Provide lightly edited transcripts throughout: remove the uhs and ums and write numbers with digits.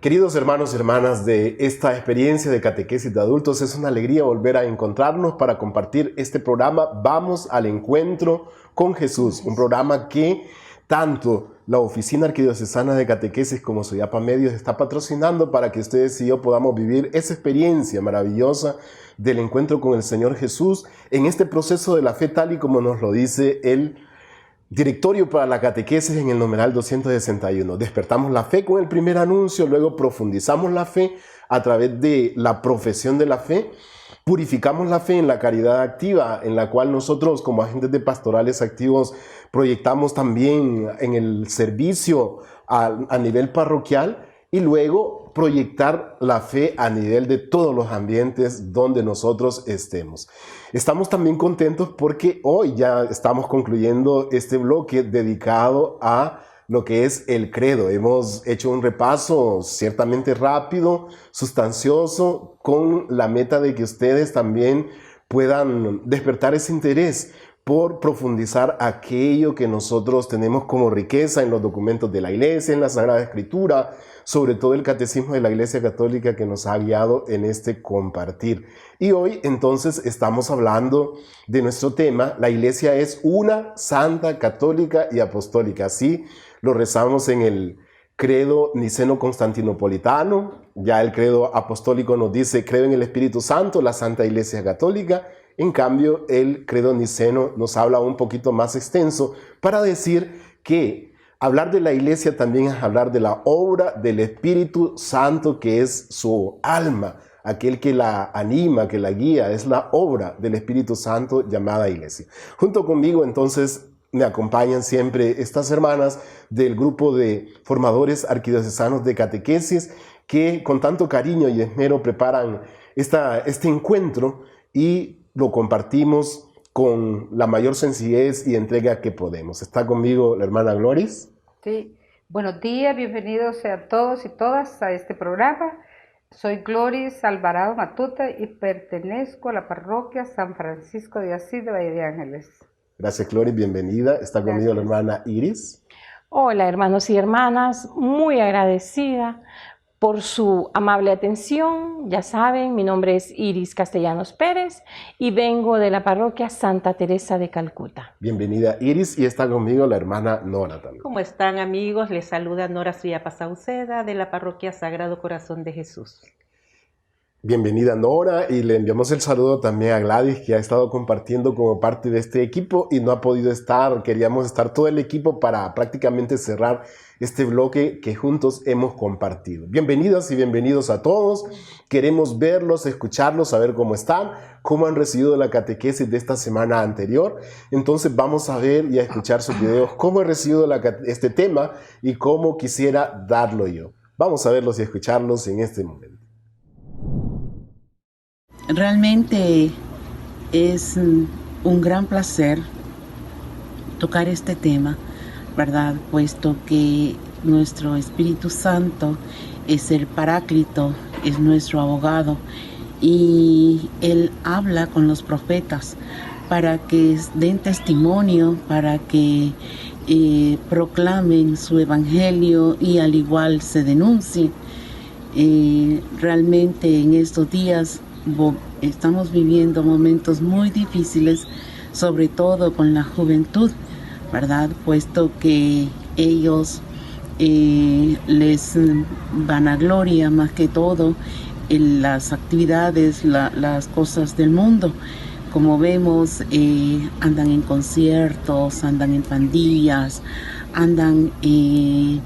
Queridos hermanos y hermanas de esta experiencia de catequesis de adultos, es una alegría volver a encontrarnos para compartir este programa Vamos al Encuentro con Jesús, un programa que tanto la Oficina Arquidiocesana de Catequesis como Soyapa Medios está patrocinando para que ustedes y yo podamos vivir esa experiencia maravillosa del encuentro con el Señor Jesús en este proceso de la fe, tal y como nos lo dice el Directorio para la Catequesis en el numeral 261. Despertamos la fe con el primer anuncio, luego profundizamos la fe a través de la profesión de la fe, purificamos la fe en la caridad activa, en la cual nosotros como agentes de pastorales activos proyectamos también en el servicio a nivel parroquial, y luego proyectar la fe a nivel de todos los ambientes donde nosotros estemos. Estamos también contentos porque hoy ya estamos concluyendo este bloque dedicado a lo que es el credo. Hemos hecho un repaso ciertamente rápido, sustancioso, con la meta de que ustedes también puedan despertar ese interés por profundizar aquello que nosotros tenemos como riqueza en los documentos de la Iglesia, en la Sagrada Escritura, sobre todo el Catecismo de la Iglesia Católica que nos ha guiado en este compartir. Y hoy entonces estamos hablando de nuestro tema: la Iglesia es una, santa, católica y apostólica. Así lo rezamos en el credo niceno-constantinopolitano. Ya el credo apostólico nos dice: creo en el Espíritu Santo, la Santa Iglesia Católica. En cambio, el credo niceno nos habla un poquito más extenso para decir que hablar de la Iglesia también es hablar de la obra del Espíritu Santo, que es su alma, aquel que la anima, que la guía, es la obra del Espíritu Santo llamada Iglesia. Junto conmigo, entonces, me acompañan siempre estas hermanas del grupo de formadores arquidiocesanos de catequesis que con tanto cariño y esmero preparan este encuentro y lo compartimos con la mayor sencillez y entrega que podemos. Está conmigo la hermana Gloris. Sí, buenos días, bienvenidos a todos y todas a este programa. Soy Gloris Alvarado Matuta y pertenezco a la parroquia San Francisco de Asís de Valle de Ángeles. Gracias, Gloris, bienvenida. Está conmigo la hermana Iris. Hola, hermanos y hermanas, muy agradecida por su amable atención. Ya saben, mi nombre es Iris Castellanos Pérez y vengo de la parroquia Santa Teresa de Calcuta. Bienvenida, Iris, y está conmigo la hermana Nora también. ¿Cómo están, amigos? Les saluda Nora Suyapa Sauceda de la parroquia Sagrado Corazón de Jesús. Bienvenida, Nora, y le enviamos el saludo también a Gladys, que ha estado compartiendo como parte de este equipo y no ha podido estar. Queríamos estar todo el equipo para prácticamente cerrar este bloque que juntos hemos compartido. Bienvenidas y bienvenidos a todos. Queremos verlos, escucharlos, saber cómo están, cómo han recibido la catequesis de esta semana anterior. Entonces vamos a ver y a escuchar sus videos, cómo he recibido este tema y cómo quisiera darlo yo. Vamos a verlos y a escucharlos en este momento. Realmente es un gran placer tocar este tema, ¿verdad? Puesto que nuestro Espíritu Santo es el Paráclito, es nuestro abogado, y Él habla con los profetas para que den testimonio, para que proclamen su evangelio y al igual se denuncien. Realmente en estos días estamos viviendo momentos muy difíciles, sobre todo con la juventud, ¿verdad? Puesto que ellos les vanagloria más que todo en las actividades, las cosas del mundo. Como vemos, andan en conciertos, andan en pandillas, andan en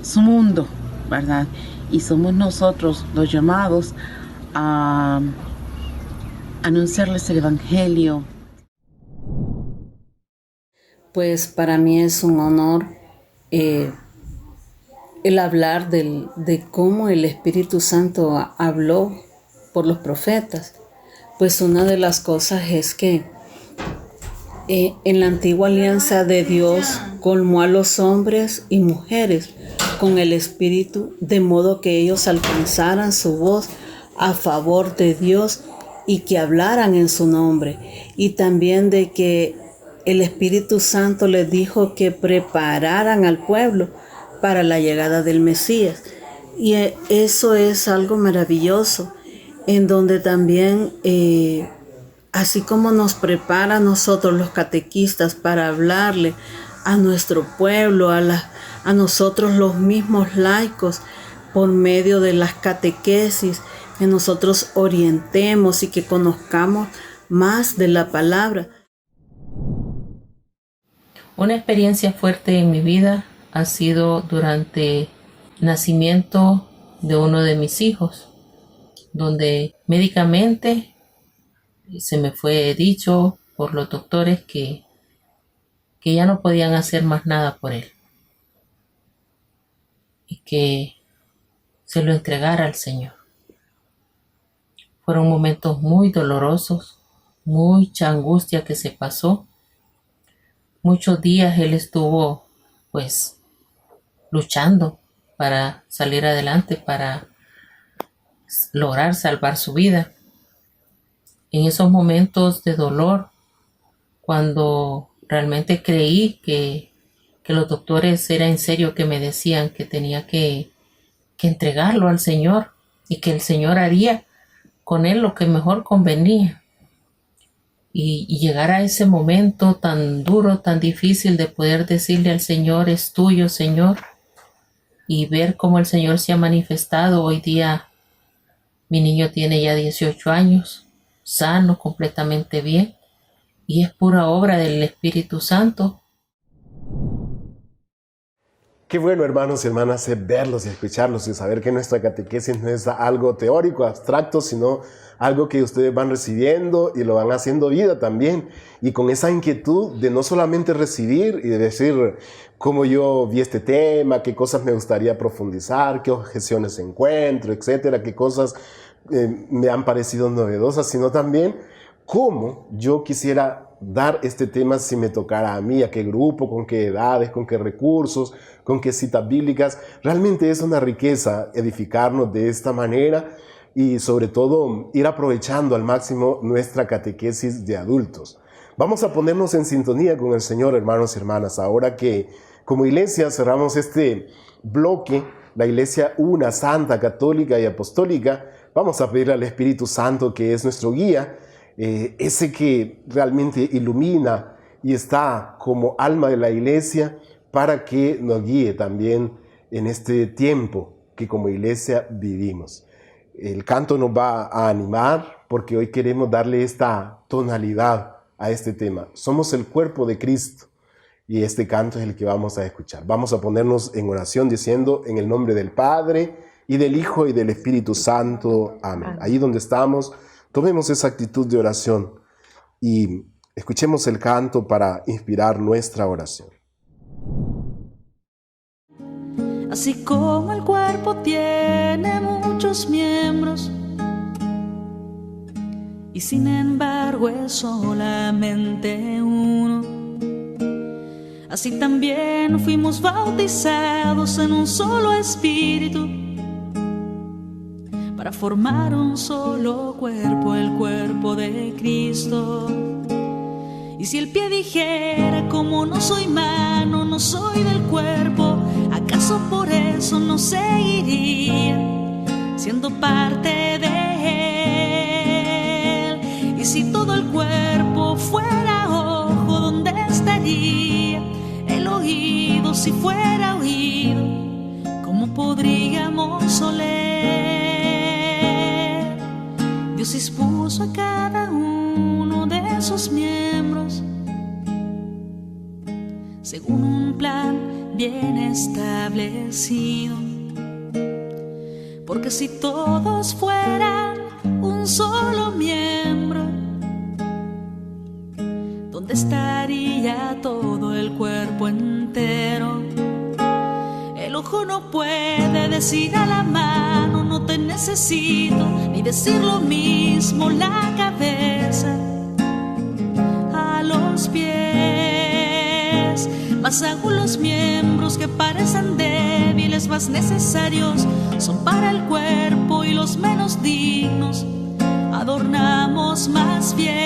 su mundo, ¿verdad? Y somos nosotros los llamados a anunciarles el Evangelio. Pues para mí es un honor el hablar de cómo el Espíritu Santo habló por los profetas. Pues una de las cosas es que en la antigua alianza de Dios colmó a los hombres y mujeres con el Espíritu, de modo que ellos alcanzaran su voz a favor de Dios y que hablaran en su nombre. Y también de que el Espíritu Santo les dijo que prepararan al pueblo para la llegada del Mesías. Y eso es algo maravilloso, en donde también, así como nos prepara a nosotros los catequistas para hablarle a nuestro pueblo, a nosotros los mismos laicos, por medio de las catequesis, que nosotros orientemos y que conozcamos más de la palabra. Una experiencia fuerte en mi vida ha sido durante el nacimiento de uno de mis hijos, donde médicamente se me fue dicho por los doctores que ya no podían hacer más nada por él y que se lo entregara al Señor. Fueron momentos muy dolorosos, mucha angustia que se pasó. Muchos días él estuvo pues luchando para salir adelante, para lograr salvar su vida. En esos momentos de dolor, cuando realmente creí que los doctores era en serio que me decían que tenía que entregarlo al Señor y que el Señor haría con él lo que mejor convenía. Y llegar a ese momento tan duro, tan difícil de poder decirle al Señor, es tuyo, Señor, y ver cómo el Señor se ha manifestado. Hoy día mi niño tiene ya 18 años, sano, completamente bien, y es pura obra del Espíritu Santo. Qué bueno, hermanos y hermanas, verlos y escucharlos y saber que nuestra catequesis no es algo teórico, abstracto, sino algo que ustedes van recibiendo y lo van haciendo vida también. Y con esa inquietud de no solamente recibir y de decir cómo yo vi este tema, qué cosas me gustaría profundizar, qué objeciones encuentro, etcétera, qué cosas me han parecido novedosas, sino también cómo yo quisiera dar este tema si me tocara a mí, a qué grupo, con qué edades, con qué recursos, con qué citas bíblicas. Realmente es una riqueza edificarnos de esta manera y sobre todo ir aprovechando al máximo nuestra catequesis de adultos. Vamos a ponernos en sintonía con el Señor, hermanos y hermanas, ahora que como iglesia cerramos este bloque, la iglesia una, santa, católica y apostólica. Vamos a pedirle al Espíritu Santo, que es nuestro guía, ese que realmente ilumina y está como alma de la iglesia, para que nos guíe también en este tiempo que como iglesia vivimos. El canto nos va a animar porque hoy queremos darle esta tonalidad a este tema. Somos el cuerpo de Cristo y este canto es el que vamos a escuchar. Vamos a ponernos en oración diciendo: en el nombre del Padre y del Hijo y del Espíritu Santo. Amén. Ahí donde estamos, tomemos esa actitud de oración y escuchemos el canto para inspirar nuestra oración. Así como el cuerpo tiene muchos miembros y sin embargo es solamente uno, así también fuimos bautizados en un solo espíritu para formar un solo cuerpo, el cuerpo de Cristo. Y si el pie dijera, como no soy mano, no soy del cuerpo, ¿acaso por eso no seguiría siendo parte de él? Y si todo el cuerpo fuera ojo, ¿dónde estaría el oído? Si fuera oído, ¿cómo podríamos oler? Dios dispuso a cada uno de esos miembros según un plan bien establecido, porque si todos fueran un solo miembro, ¿dónde estaría todo el cuerpo entero? El ojo no puede decir a la mano no te necesito, ni decir lo mismo la cabeza a los pies. Mas aún los miembros que parecen débiles, más necesarios son para el cuerpo, y los menos dignos adornamos más bien.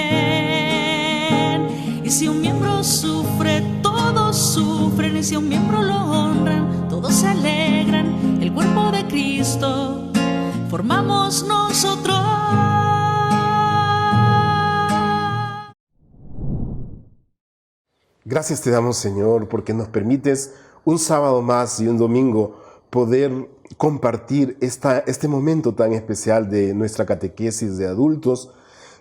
Y si un miembro sufre, todos sufren, y si a un miembro lo honran, todos todos se alegran, el cuerpo de Cristo formamos nosotros. Gracias te damos, Señor, porque nos permites un sábado más y un domingo poder compartir este momento tan especial de nuestra catequesis de adultos.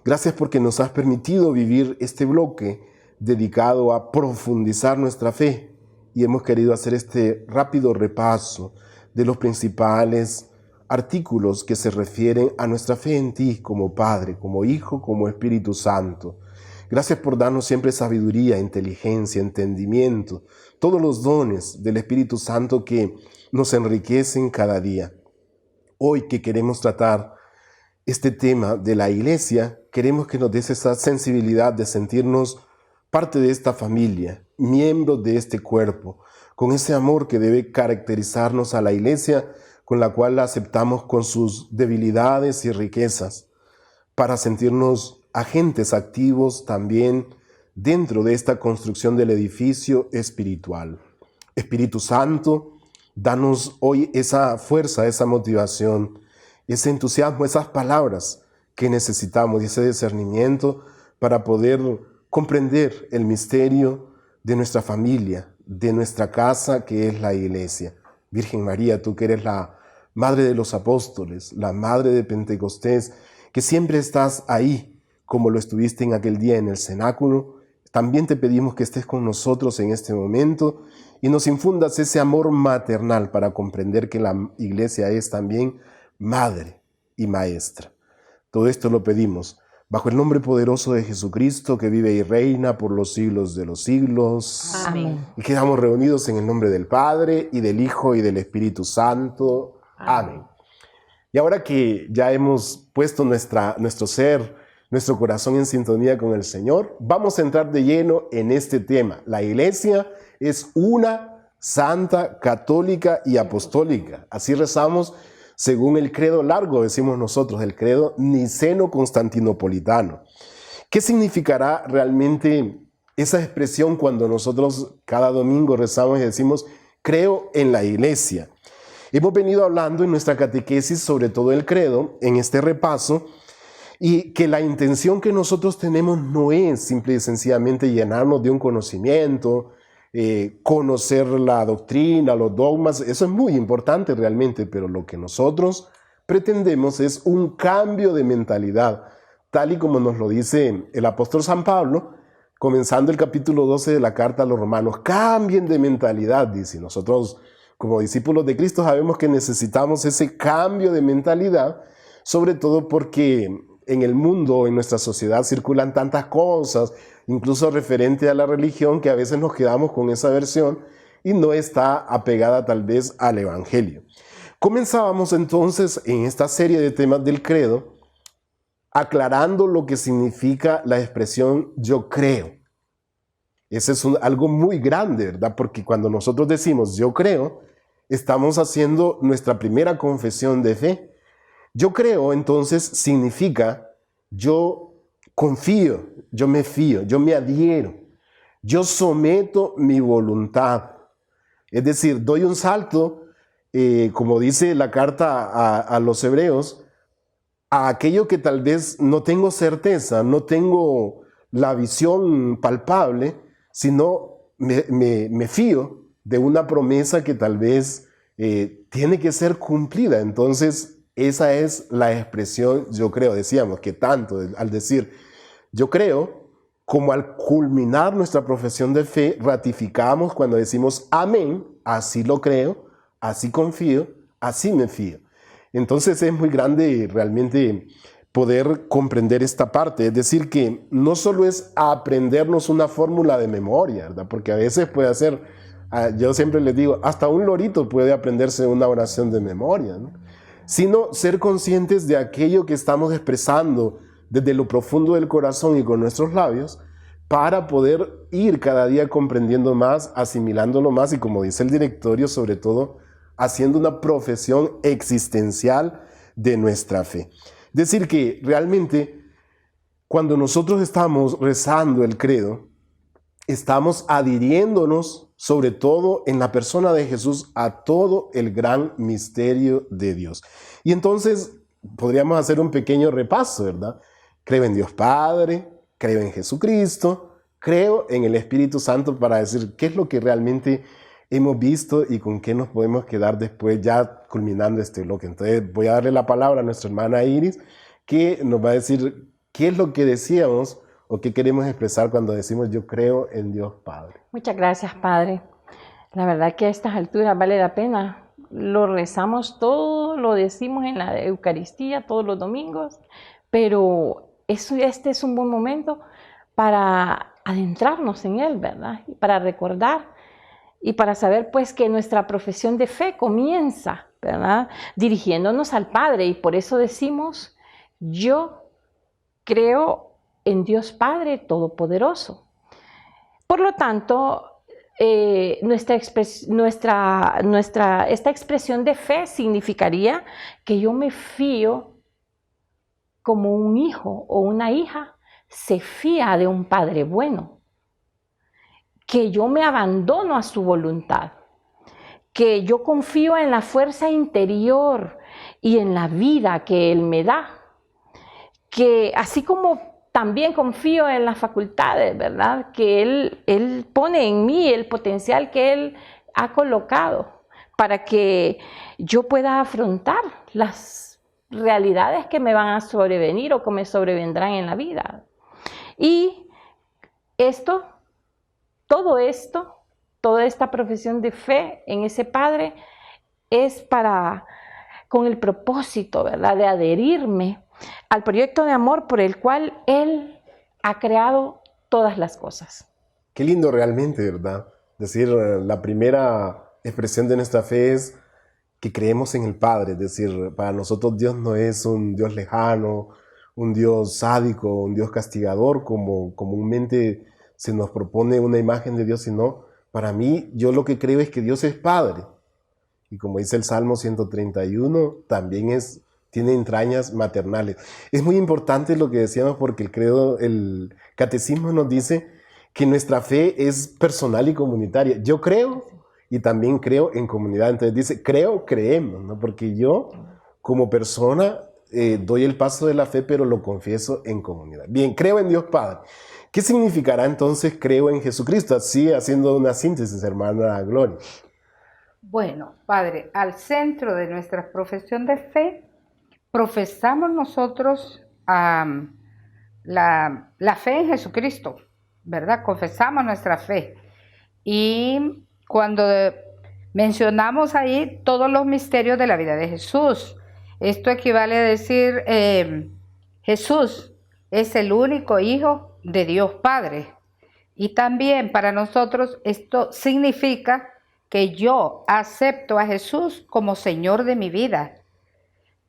Gracias porque nos has permitido vivir este bloque dedicado a profundizar nuestra fe y hemos querido hacer este rápido repaso de los principales artículos que se refieren a nuestra fe en ti como Padre, como Hijo, como Espíritu Santo. Gracias por darnos siempre sabiduría, inteligencia, entendimiento, todos los dones del Espíritu Santo que nos enriquecen cada día. Hoy que queremos tratar este tema de la Iglesia, queremos que nos des esa sensibilidad de sentirnos parte de esta familia, miembros de este cuerpo, con ese amor que debe caracterizarnos a la Iglesia, con la cual la aceptamos con sus debilidades y riquezas, para sentirnos agentes activos también dentro de esta construcción del edificio espiritual. Espíritu Santo, danos hoy esa fuerza, esa motivación, ese entusiasmo, esas palabras que necesitamos y ese discernimiento para poder comprender el misterio de nuestra familia, de nuestra casa que es la Iglesia. Virgen María, tú que eres la Madre de los Apóstoles, la Madre de Pentecostés, que siempre estás ahí, como lo estuviste en aquel día en el cenáculo, también te pedimos que estés con nosotros en este momento y nos infundas ese amor maternal para comprender que la Iglesia es también Madre y Maestra. Todo esto lo pedimos bajo el nombre poderoso de Jesucristo, que vive y reina por los siglos de los siglos. Amén. Y quedamos reunidos en el nombre del Padre, y del Hijo, y del Espíritu Santo. Amén. Y ahora que ya hemos puesto nuestro ser, nuestro corazón en sintonía con el Señor, vamos a entrar de lleno en este tema. La Iglesia es una, santa, católica y apostólica. Así rezamos según el credo largo, decimos nosotros, el credo niceno-constantinopolitano. ¿Qué significará realmente esa expresión cuando nosotros cada domingo rezamos y decimos, creo en la Iglesia? Hemos venido hablando en nuestra catequesis sobre todo el credo, en este repaso, y que la intención que nosotros tenemos no es simple y sencillamente llenarnos de un conocimiento, conocer la doctrina, los dogmas. Eso es muy importante realmente, pero lo que nosotros pretendemos es un cambio de mentalidad, tal y como nos lo dice el apóstol San Pablo, comenzando el capítulo 12 de la carta a los romanos. Cambien de mentalidad, dice. Nosotros, como discípulos de Cristo, sabemos que necesitamos ese cambio de mentalidad, sobre todo porque en el mundo, en nuestra sociedad, circulan tantas cosas, incluso referente a la religión, que a veces nos quedamos con esa versión y no está apegada tal vez al Evangelio. Comenzábamos entonces en esta serie de temas del credo, aclarando lo que significa la expresión yo creo. Ese es algo muy grande, ¿verdad? Porque cuando nosotros decimos yo creo, estamos haciendo nuestra primera confesión de fe. Yo creo, entonces, significa yo confío, yo me fío, yo me adhiero, yo someto mi voluntad. Es decir, doy un salto, como dice la carta a los hebreos, a aquello que tal vez no tengo certeza, no tengo la visión palpable, sino me fío de una promesa que tal vez tiene que ser cumplida. Entonces, esa es la expresión yo creo. Decíamos que tanto al decir yo creo, como al culminar nuestra profesión de fe, ratificamos cuando decimos amén, así lo creo, así confío, así me fío. Entonces es muy grande realmente poder comprender esta parte. Es decir, que no solo es aprendernos una fórmula de memoria, ¿verdad? Porque a veces puede ser, yo siempre les digo, hasta un lorito puede aprenderse una oración de memoria, ¿no? Sino ser conscientes de aquello que estamos expresando desde lo profundo del corazón y con nuestros labios, para poder ir cada día comprendiendo más, asimilándolo más y, como dice el directorio, sobre todo haciendo una profesión existencial de nuestra fe. Es decir, que realmente cuando nosotros estamos rezando el credo, estamos adhiriéndonos, sobre todo en la persona de Jesús, a todo el gran misterio de Dios. Y entonces podríamos hacer un pequeño repaso, ¿verdad? Creo en Dios Padre, creo en Jesucristo, creo en el Espíritu Santo, para decir qué es lo que realmente hemos visto y con qué nos podemos quedar después, ya culminando este bloque. Entonces voy a darle la palabra a nuestra hermana Iris, que nos va a decir qué es lo que decíamos o qué queremos expresar cuando decimos yo creo en Dios Padre. Muchas gracias, Padre. La verdad que a estas alturas vale la pena. Lo rezamos todo, lo decimos en la Eucaristía todos los domingos, pero este es un buen momento para adentrarnos en Él, ¿verdad? Y para recordar y para saber pues que nuestra profesión de fe comienza, ¿verdad? Dirigiéndonos al Padre, y por eso decimos yo creo en Dios Padre Todopoderoso. Por lo tanto, esta expresión de fe significaría que yo me fío como un hijo o una hija se fía de un padre bueno, que yo me abandono a su voluntad, que yo confío en la fuerza interior y en la vida que Él me da, que así como también confío en las facultades, ¿verdad? Que Él pone en mí el potencial que Él ha colocado para que yo pueda afrontar las realidades que me van a sobrevenir o que me sobrevendrán en la vida. Y toda esta profesión de fe en ese Padre es con el propósito, ¿verdad?, de adherirme al proyecto de amor por el cual Él ha creado todas las cosas. Qué lindo realmente, ¿verdad? Decir, la primera expresión de nuestra fe es que creemos en el Padre. Es decir, para nosotros Dios no es un Dios lejano, un Dios sádico, un Dios castigador, como comúnmente se nos propone una imagen de Dios, sino para mí, yo lo que creo es que Dios es Padre. Y como dice el Salmo 131, también tiene entrañas maternales. Es muy importante lo que decíamos, porque el catecismo nos dice que nuestra fe es personal y comunitaria. Yo creo y también creo en comunidad. Entonces dice, creemos, ¿no? Porque yo como persona doy el paso de la fe, pero lo confieso en comunidad. Bien, creo en Dios Padre. ¿Qué significará entonces creo en Jesucristo? Así, haciendo una síntesis, hermana Gloria. Bueno, Padre, al centro de nuestra profesión de fe, profesamos nosotros la fe en Jesucristo, ¿verdad? Confesamos nuestra fe. Y cuando mencionamos ahí todos los misterios de la vida de Jesús, esto equivale a decir, Jesús es el único Hijo de Dios Padre. Y también para nosotros esto significa que yo acepto a Jesús como Señor de mi vida.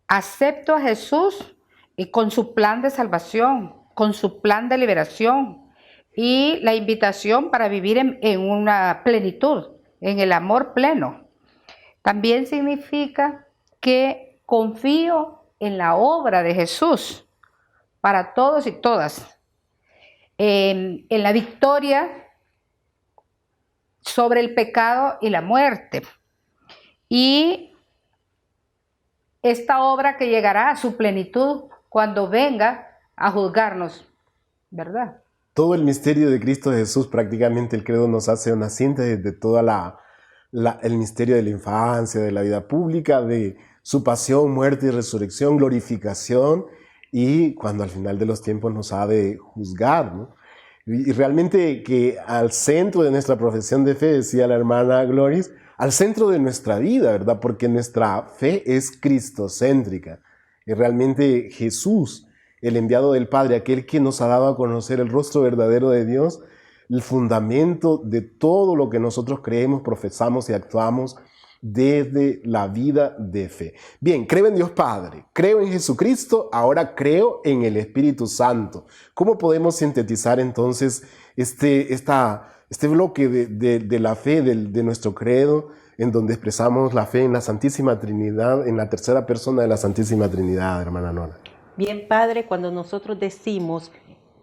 Acepto a Jesús y con su plan de salvación, con su plan de liberación y la invitación para vivir en una plenitud, en el amor pleno. También significa que confío en la obra de Jesús para todos y todas, en la victoria sobre el pecado y la muerte. Y esta obra que llegará a su plenitud cuando venga a juzgarnos, ¿verdad? Todo el misterio de Cristo Jesús, prácticamente el credo nos hace una síntesis de todo el misterio de la infancia, de la vida pública, de su pasión, muerte y resurrección, glorificación, y cuando al final de los tiempos nos ha de juzgar, ¿no? Y realmente que al centro de nuestra profesión de fe, decía la hermana Gloris, al centro de nuestra vida, ¿verdad? Porque nuestra fe es cristocéntrica. Y realmente Jesús, el enviado del Padre, aquel que nos ha dado a conocer el rostro verdadero de Dios, el fundamento de todo lo que nosotros creemos, profesamos y actuamos desde la vida de fe. Bien, creo en Dios Padre, creo en Jesucristo, ahora creo en el Espíritu Santo. ¿Cómo podemos sintetizar entonces este bloque de la fe, de nuestro credo, en donde expresamos la fe en la Santísima Trinidad, en la tercera persona de la Santísima Trinidad, hermana Nora? Bien, Padre, cuando nosotros decimos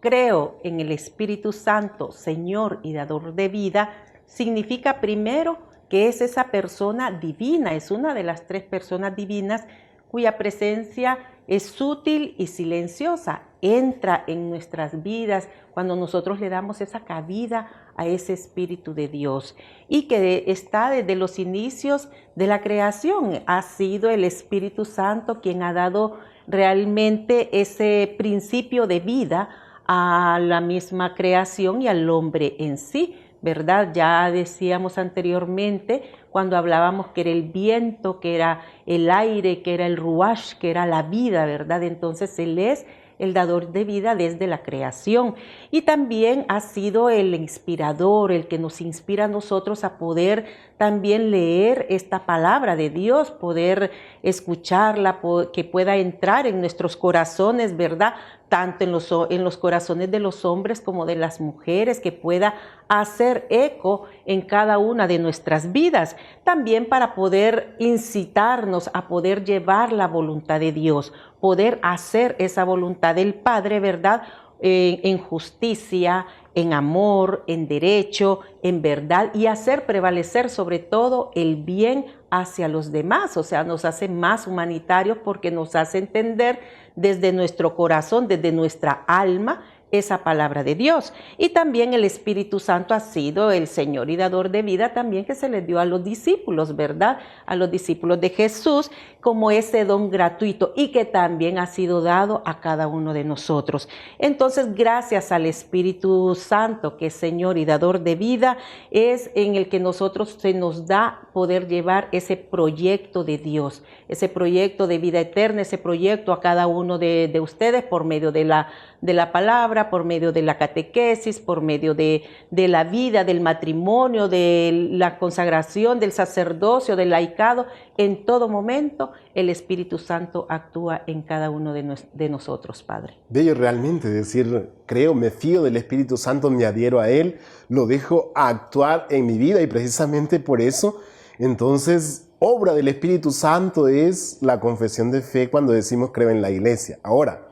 creo en el Espíritu Santo, Señor y dador de vida, significa primero que es esa persona divina, es una de las 3 personas divinas cuya presencia es sutil y silenciosa, entra en nuestras vidas cuando nosotros le damos esa cabida a ese Espíritu de Dios y que está desde los inicios de la creación. Ha sido el Espíritu Santo quien ha dado realmente ese principio de vida a la misma creación y al hombre en sí, ¿verdad? Ya decíamos anteriormente cuando hablábamos que era el viento, que era el aire, que era el ruach, que era la vida, ¿verdad? Entonces Él es el dador de vida desde la creación y también ha sido el inspirador, el que nos inspira a nosotros a poder también leer esta palabra de Dios, poder escucharla, que pueda entrar en nuestros corazones, ¿verdad? Tanto en los corazones de los hombres como de las mujeres, que pueda hacer eco en cada una de nuestras vidas, también para poder incitarnos a poder llevar la voluntad de Dios, poder hacer esa voluntad del Padre, ¿verdad? En justicia, en amor, en derecho, en verdad y hacer prevalecer sobre todo el bien hacia los demás. O sea, nos hace más humanitarios porque nos hace entender desde nuestro corazón, desde nuestra alma, esa palabra de Dios. Y también el Espíritu Santo ha sido el Señor y dador de vida también que se le dio a los discípulos, ¿verdad? A los discípulos de Jesús como ese don gratuito y que también ha sido dado a cada uno de nosotros. Entonces, gracias al Espíritu Santo, que es Señor y dador de vida, es en el que nosotros se nos da poder llevar ese proyecto de Dios, ese proyecto de vida eterna, ese proyecto a cada uno de ustedes por medio de la palabra, por medio de la catequesis, por medio de la vida, del matrimonio, de la consagración, del sacerdocio, del laicado. En todo momento el Espíritu Santo actúa en cada uno de nosotros, Padre. Bello realmente decir, creo, me fío del Espíritu Santo, me adhiero a Él, lo dejo actuar en mi vida y precisamente por eso, entonces, obra del Espíritu Santo es la confesión de fe cuando decimos creo en la Iglesia. Ahora,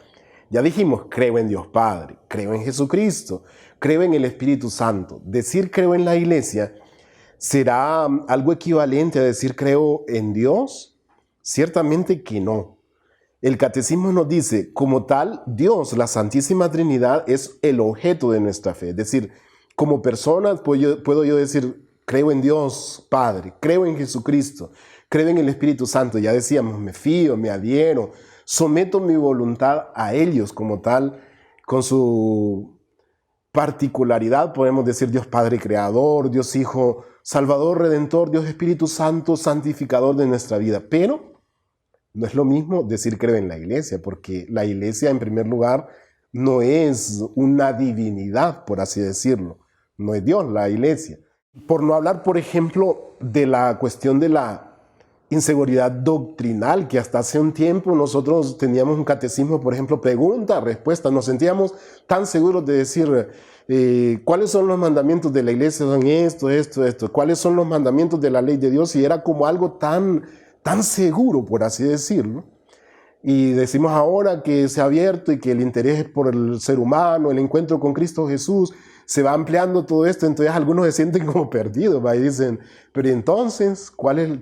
ya dijimos, creo en Dios Padre, creo en Jesucristo, creo en el Espíritu Santo. Decir creo en la Iglesia, ¿será algo equivalente a decir creo en Dios? Ciertamente que no. El Catecismo nos dice, como tal, Dios, la Santísima Trinidad, es el objeto de nuestra fe. Es decir, como persona puedo yo decir, creo en Dios Padre, creo en Jesucristo, creo en el Espíritu Santo. Ya decíamos, me fío, me adhiero, someto mi voluntad a ellos como tal, con su particularidad, podemos decir Dios Padre Creador, Dios Hijo Salvador, Redentor, Dios Espíritu Santo, santificador de nuestra vida. Pero no es lo mismo decir creo en la Iglesia, porque la Iglesia en primer lugar no es una divinidad, por así decirlo, no es Dios la Iglesia. Por no hablar, por ejemplo, de la cuestión de la inseguridad doctrinal, que hasta hace un tiempo nosotros teníamos un catecismo, por ejemplo, pregunta, respuesta, nos sentíamos tan seguros de decir cuáles son los mandamientos de la Iglesia, son esto, cuáles son los mandamientos de la ley de Dios, y era como algo tan seguro, por así decirlo. Y decimos ahora que se ha abierto y que el interés por el ser humano, el encuentro con Cristo Jesús, se va ampliando todo esto, entonces algunos se sienten como perdidos, ¿va? Y dicen, pero entonces,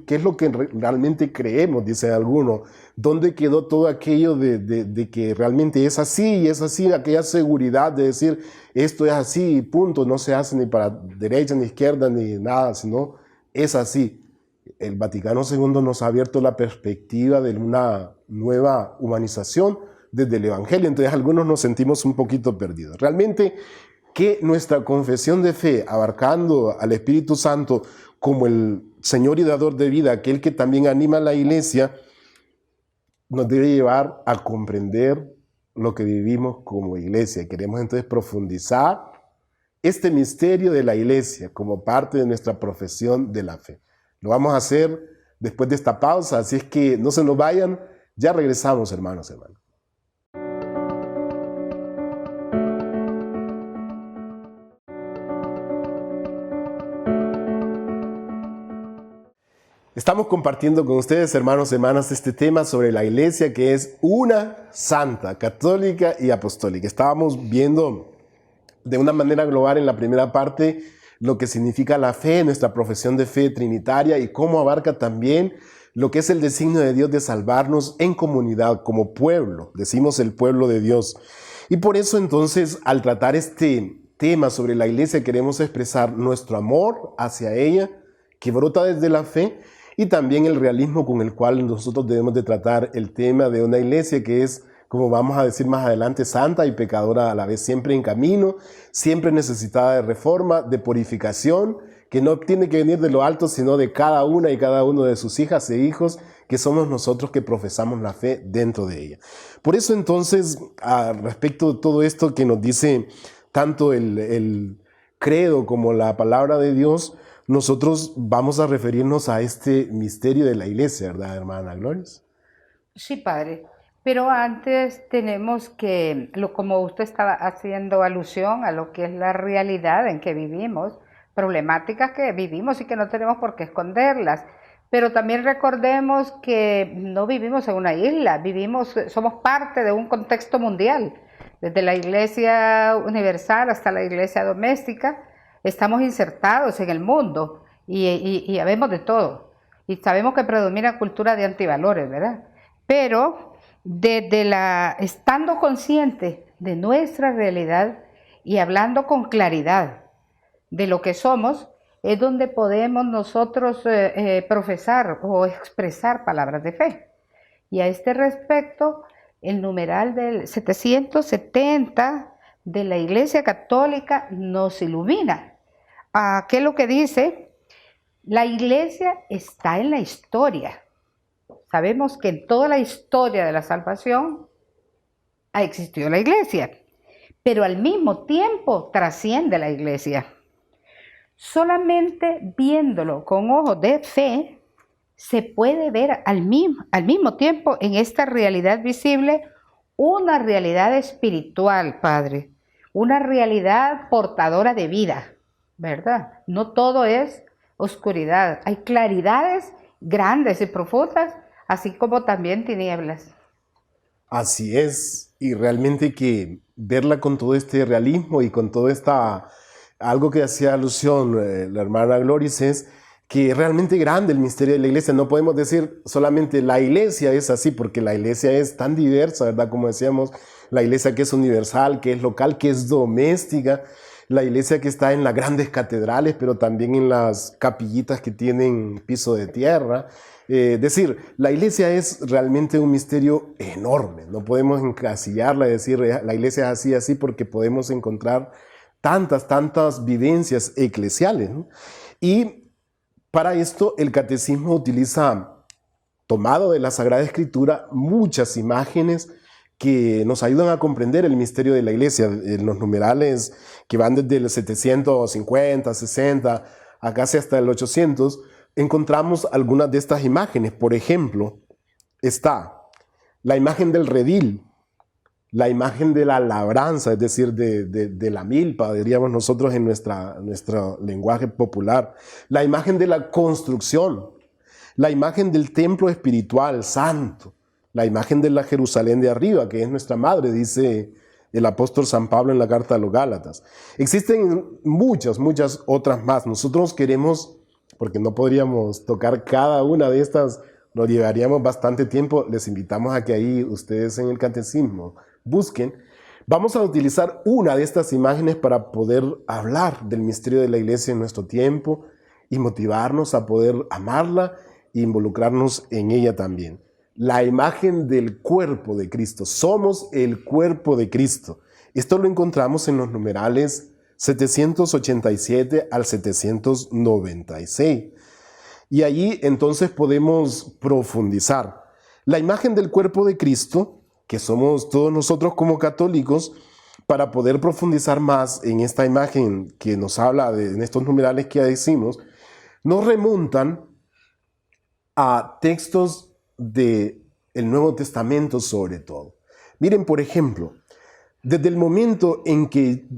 ¿qué es lo que realmente creemos? Dice alguno, ¿dónde quedó todo aquello de que realmente es así y es así, aquella seguridad de decir, esto es así, punto, no se hace ni para derecha ni izquierda ni nada, sino es así? El Vaticano II nos ha abierto la perspectiva de una nueva humanización desde el Evangelio, entonces algunos nos sentimos un poquito perdidos. Realmente, que nuestra confesión de fe, abarcando al Espíritu Santo como el Señor y dador de vida, aquel que también anima a la Iglesia, nos debe llevar a comprender lo que vivimos como Iglesia. Queremos entonces profundizar este misterio de la Iglesia como parte de nuestra profesión de la fe. Lo vamos a hacer después de esta pausa, así es que no se nos vayan, ya regresamos, hermanos, hermanas. Estamos compartiendo con ustedes, hermanos y hermanas, este tema sobre la iglesia que es una santa, católica y apostólica. Estábamos viendo de una manera global en la primera parte lo que significa la fe, nuestra profesión de fe trinitaria y cómo abarca también lo que es el designio de Dios de salvarnos en comunidad, como pueblo. Decimos el pueblo de Dios. Y por eso entonces, al tratar este tema sobre la iglesia, queremos expresar nuestro amor hacia ella, que brota desde la fe, y también el realismo con el cual nosotros debemos de tratar el tema de una iglesia que es, como vamos a decir más adelante, santa y pecadora a la vez, siempre en camino, siempre necesitada de reforma, de purificación, que no tiene que venir de lo alto, sino de cada una y cada uno de sus hijas e hijos, que somos nosotros que profesamos la fe dentro de ella. Por eso entonces, respecto de todo esto que nos dice tanto el credo como la palabra de Dios, nosotros vamos a referirnos a este misterio de la iglesia, ¿verdad, hermana Gloris? Sí, padre. Pero antes tenemos que, como usted estaba haciendo alusión a lo que es la realidad en que vivimos, problemáticas que vivimos y que no tenemos por qué esconderlas. Pero también recordemos que no vivimos en una isla, somos parte de un contexto mundial. Desde la iglesia universal hasta la iglesia doméstica, estamos insertados en el mundo y sabemos de todo. Y sabemos que predomina cultura de antivalores, ¿verdad? Pero estando conscientes de nuestra realidad y hablando con claridad de lo que somos, es donde podemos nosotros profesar o expresar palabras de fe. Y a este respecto, el numeral del 770 de la Iglesia Católica nos ilumina. ¿Qué es lo que dice? La iglesia está en la historia. Sabemos que en toda la historia de la salvación ha existido la iglesia, pero al mismo tiempo trasciende la iglesia. Solamente viéndolo con ojos de fe, se puede ver al mismo tiempo en esta realidad visible una realidad espiritual, Padre, una realidad portadora de vida. ¿Verdad? No todo es oscuridad, hay claridades grandes y profundas, así como también tinieblas. Así es, y realmente que verla con todo este realismo y con todo algo que hacía alusión la hermana Gloris, es que es realmente grande el misterio de la iglesia. No podemos decir solamente la iglesia es así, porque la iglesia es tan diversa, ¿verdad? Como decíamos, la iglesia que es universal, que es local, que es doméstica, la iglesia que está en las grandes catedrales, pero también en las capillitas que tienen piso de tierra. Decir, la iglesia es realmente un misterio enorme. No podemos encasillarla y decir, la iglesia es así, porque podemos encontrar tantas vivencias eclesiales, ¿no? Y para esto el catecismo utiliza, tomado de la Sagrada Escritura, muchas imágenes que nos ayudan a comprender el misterio de la iglesia. En los numerales que van desde el 750, 60, a casi hasta el 800, encontramos algunas de estas imágenes. Por ejemplo, está la imagen del redil, la imagen de la labranza, es decir, de la milpa, diríamos nosotros en nuestro lenguaje popular, la imagen de la construcción, la imagen del templo espiritual santo, la imagen de la Jerusalén de arriba, que es nuestra madre, dice el apóstol San Pablo en la carta a los Gálatas. Existen muchas otras más. Nosotros queremos, porque no podríamos tocar cada una de estas, nos llevaríamos bastante tiempo. Les invitamos a que ahí ustedes en el catecismo busquen. Vamos a utilizar una de estas imágenes para poder hablar del misterio de la iglesia en nuestro tiempo y motivarnos a poder amarla e involucrarnos en ella también. La imagen del cuerpo de Cristo. Somos el cuerpo de Cristo. Esto lo encontramos en los numerales 787 al 796. Y allí entonces podemos profundizar. La imagen del cuerpo de Cristo, que somos todos nosotros como católicos, para poder profundizar más en esta imagen que nos habla en estos numerales que ya decimos, nos remontan a textos del Nuevo Testamento sobre todo. Miren, por ejemplo, desde el momento en que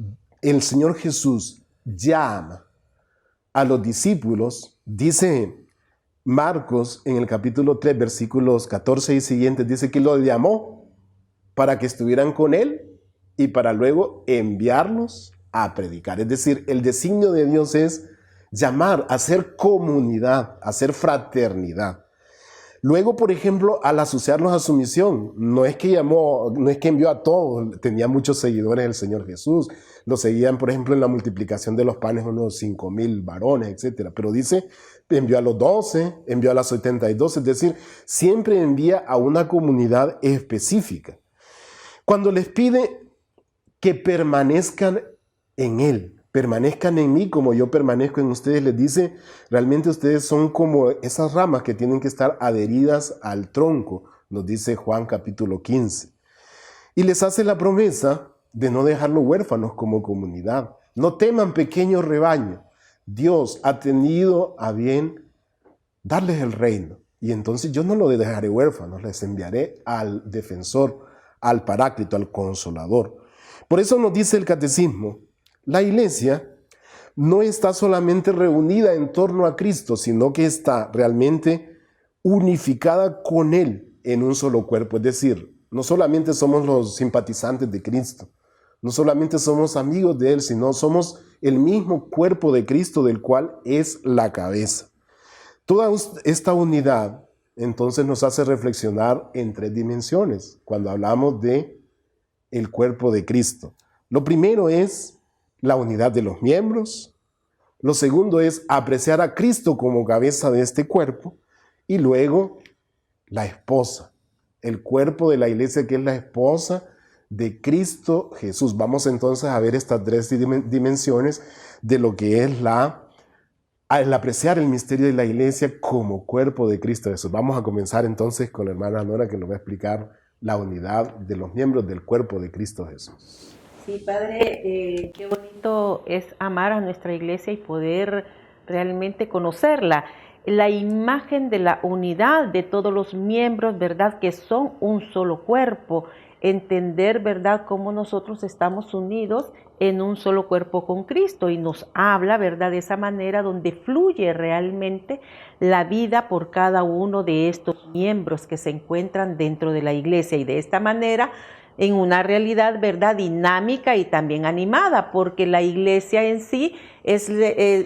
el Señor Jesús llama a los discípulos, dice Marcos, en el capítulo 3, versículos 14 y siguientes, dice que los llamó para que estuvieran con él y para luego enviarlos a predicar. Es decir, el designio de Dios es llamar, hacer comunidad, hacer fraternidad. Luego, por ejemplo, al asociarnos a su misión, no es que envió a todos, tenía muchos seguidores el Señor Jesús, lo seguían, por ejemplo, en la multiplicación de los panes, unos 5,000 varones, etc. Pero dice, envió a los 12, envió a las 72, es decir, siempre envía a una comunidad específica. Cuando les pide que permanezcan en Él, permanezcan en mí como yo permanezco en ustedes, les dice, realmente ustedes son como esas ramas que tienen que estar adheridas al tronco, nos dice Juan capítulo 15. Y les hace la promesa de no dejarlos huérfanos como comunidad. No teman, pequeño rebaño. Dios ha tenido a bien darles el reino. Y entonces yo no los dejaré huérfanos, les enviaré al defensor, al paráclito, al consolador. Por eso nos dice el catecismo, la iglesia no está solamente reunida en torno a Cristo, sino que está realmente unificada con Él en un solo cuerpo. Es decir, no solamente somos los simpatizantes de Cristo, no solamente somos amigos de Él, sino somos el mismo cuerpo de Cristo del cual es la cabeza. Toda esta unidad entonces nos hace reflexionar en 3 dimensiones cuando hablamos de el cuerpo de Cristo. Lo primero es la unidad de los miembros. Lo segundo es apreciar a Cristo como cabeza de este cuerpo. Y luego la esposa, el cuerpo de la iglesia que es la esposa de Cristo Jesús. Vamos entonces a ver estas 3 dimensiones de lo que es el apreciar el misterio de la iglesia como cuerpo de Cristo Jesús. Vamos a comenzar entonces con la hermana Nora, que nos va a explicar la unidad de los miembros del cuerpo de Cristo Jesús. Sí, Padre, qué bonito es amar a nuestra iglesia y poder realmente conocerla. La imagen de la unidad de todos los miembros, ¿verdad? Que son un solo cuerpo. Entender, ¿verdad? Cómo nosotros estamos unidos en un solo cuerpo con Cristo y nos habla, ¿verdad? De esa manera donde fluye realmente la vida por cada uno de estos miembros que se encuentran dentro de la iglesia y de esta manera en una realidad, ¿verdad? Dinámica y también animada, porque la iglesia en sí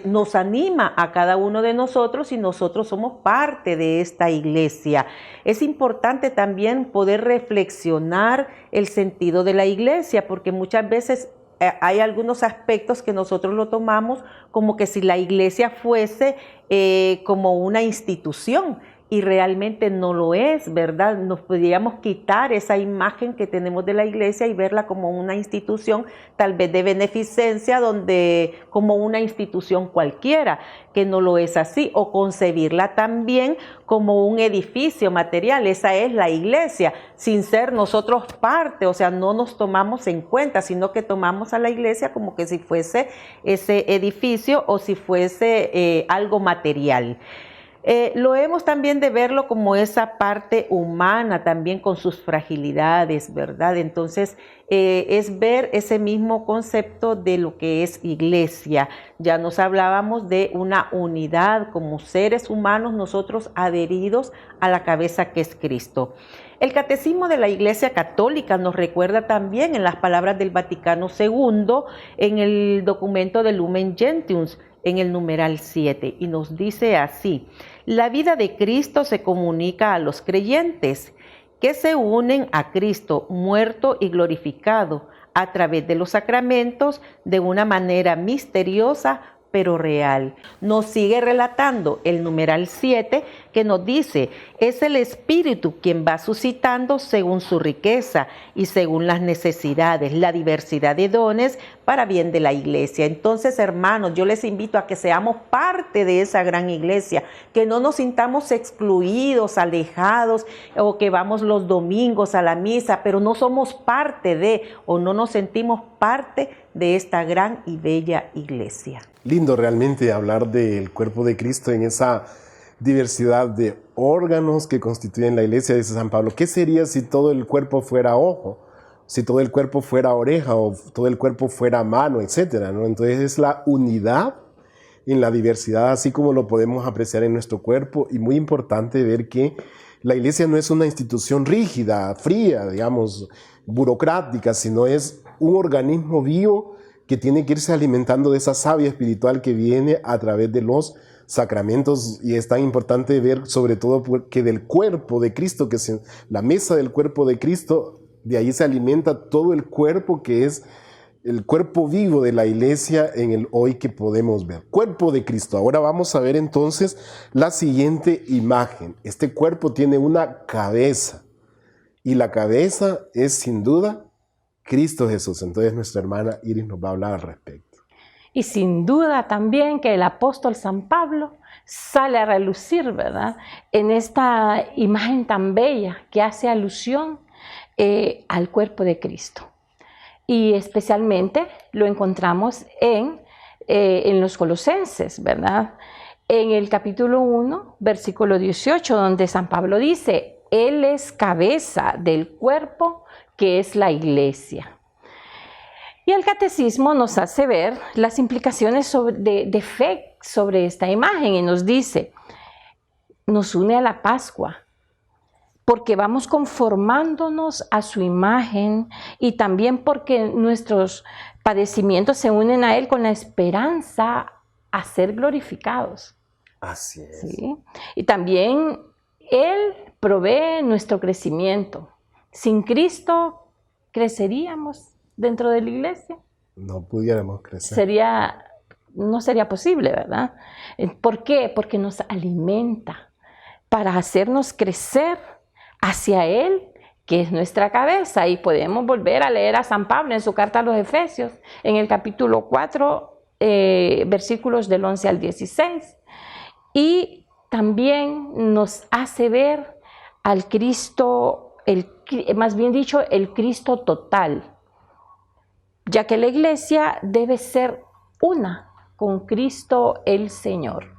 nos anima a cada uno de nosotros y nosotros somos parte de esta iglesia. Es importante también poder reflexionar el sentido de la iglesia, porque muchas veces hay algunos aspectos que nosotros lo tomamos como que si la iglesia fuese como una institución, y realmente no lo es, ¿verdad? Nos podríamos quitar esa imagen que tenemos de la iglesia y verla como una institución tal vez de beneficencia, como una institución cualquiera, que no lo es así, o concebirla también como un edificio material. Esa es la iglesia, sin ser nosotros parte, o sea, no nos tomamos en cuenta, sino que tomamos a la iglesia como que si fuese ese edificio o si fuese algo material. Lo hemos también de verlo como esa parte humana también con sus fragilidades, ¿verdad? Entonces es ver ese mismo concepto de lo que es iglesia. Ya nos hablábamos de una unidad como seres humanos, nosotros adheridos a la cabeza que es Cristo. El Catecismo de la Iglesia Católica nos recuerda también en las palabras del Vaticano II, en el documento de Lumen Gentium, en el numeral 7, y nos dice así: la vida de Cristo se comunica a los creyentes que se unen a Cristo muerto y glorificado a través de los sacramentos de una manera misteriosa pero real. Nos sigue relatando el numeral 7 que nos dice: es el Espíritu quien va suscitando según su riqueza y según las necesidades, la diversidad de dones para bien de la iglesia. Entonces, hermanos, yo les invito a que seamos parte de esa gran iglesia, que no nos sintamos excluidos, alejados, o que vamos los domingos a la misa, pero no somos parte de, o no nos sentimos parte de esta gran y bella iglesia. Lindo realmente hablar del cuerpo de Cristo en esa diversidad de órganos que constituyen la iglesia, dice San Pablo. ¿Qué sería si todo el cuerpo fuera ojo? Si todo el cuerpo fuera oreja o todo el cuerpo fuera mano, etcétera, ¿no? Entonces es la unidad en la diversidad, así como lo podemos apreciar en nuestro cuerpo. Y muy importante ver que la iglesia no es una institución rígida, fría, digamos, burocrática, sino es un organismo vivo que tiene que irse alimentando de esa savia espiritual que viene a través de los sacramentos. Y es tan importante ver, sobre todo, porque del cuerpo de Cristo, que es la mesa del cuerpo de Cristo, de ahí se alimenta todo el cuerpo, que es el cuerpo vivo de la iglesia en el hoy que podemos ver. Cuerpo de Cristo. Ahora vamos a ver entonces la siguiente imagen. Este cuerpo tiene una cabeza, y la cabeza es sin duda Cristo Jesús. Entonces nuestra hermana Iris nos va a hablar al respecto. Y sin duda también que el apóstol San Pablo sale a relucir, ¿verdad?, en esta imagen tan bella que hace alusión al cuerpo de Cristo. Y especialmente lo encontramos en los Colosenses, ¿verdad? En el capítulo 1, versículo 18, donde San Pablo dice: Él es cabeza del cuerpo, que es la iglesia. Y el catecismo nos hace ver las implicaciones de fe sobre esta imagen y nos dice, nos une a la Pascua, porque vamos conformándonos a su imagen, y también porque nuestros padecimientos se unen a Él con la esperanza a ser glorificados. Así es. ¿Sí? Y también Él provee nuestro crecimiento. Sin Cristo, ¿creceríamos dentro de la iglesia? No pudiéramos crecer. No sería posible, ¿verdad? ¿Por qué? Porque nos alimenta para hacernos crecer hacia Él, que es nuestra cabeza. Y podemos volver a leer a San Pablo en su carta a los Efesios, en el capítulo 4, versículos del 11 al 16. Y también nos hace ver al Cristo, más bien dicho, el Cristo total, ya que la iglesia debe ser una con Cristo el Señor.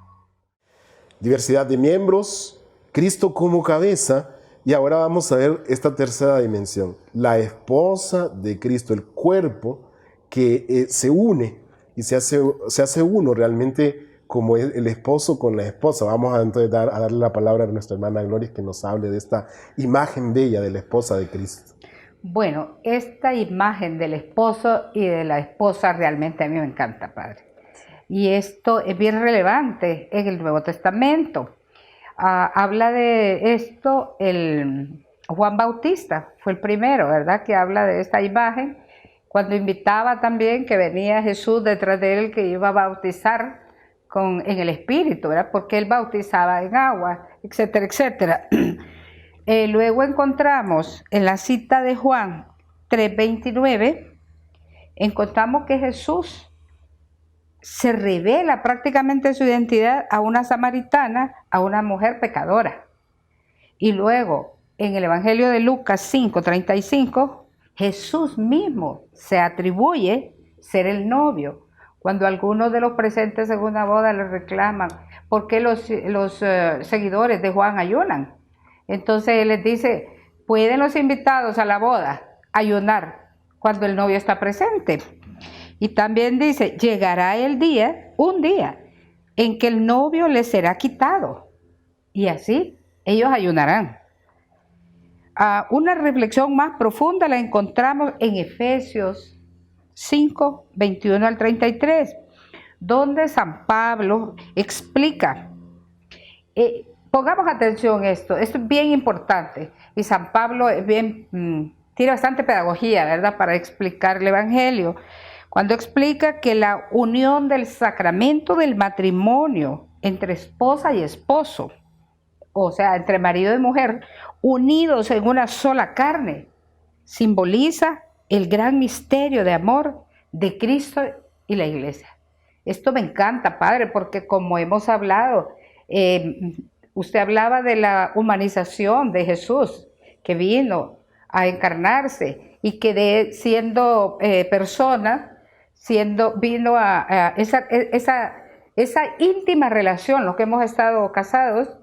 Diversidad de miembros, Cristo como cabeza. Y ahora vamos a ver esta tercera dimensión, la esposa de Cristo, el cuerpo que se une y se hace uno realmente, como el esposo con la esposa. Vamos a entonces a darle la palabra a nuestra hermana Gloria, que nos hable de esta imagen bella de la esposa de Cristo. Bueno, esta imagen del esposo y de la esposa realmente a mí me encanta, Padre. Y esto es bien relevante en el Nuevo Testamento. Habla de esto el Juan Bautista, fue el primero, ¿verdad?, que habla de esta imagen, cuando invitaba también que venía Jesús detrás de él, que iba a bautizar en el Espíritu, ¿verdad?, porque él bautizaba en agua, etcétera, etcétera. Luego encontramos en la cita de Juan 3:29, encontramos que Jesús se revela prácticamente su identidad a una samaritana, a una mujer pecadora. Y luego, en el Evangelio de Lucas 5:35, Jesús mismo se atribuye ser el novio. Cuando algunos de los presentes en una boda le reclaman por qué los seguidores de Juan ayunan. Entonces él les dice, ¿pueden los invitados a la boda ayunar cuando el novio está presente? Y también dice, llegará un día, en que el novio les será quitado, y así ellos ayunarán. Una reflexión más profunda la encontramos en Efesios 5, 21 al 33, donde San Pablo explica, pongamos atención a esto es bien importante, y San Pablo tiene bastante pedagogía, ¿verdad?, para explicar el Evangelio, cuando explica que la unión del sacramento del matrimonio entre esposa y esposo, o sea, entre marido y mujer, unidos en una sola carne, simboliza el gran misterio de amor de Cristo y la Iglesia. Esto me encanta, Padre, porque como hemos hablado, usted hablaba de la humanización de Jesús, que vino a encarnarse y que siendo persona, vino a esa íntima relación, los que hemos estado casados,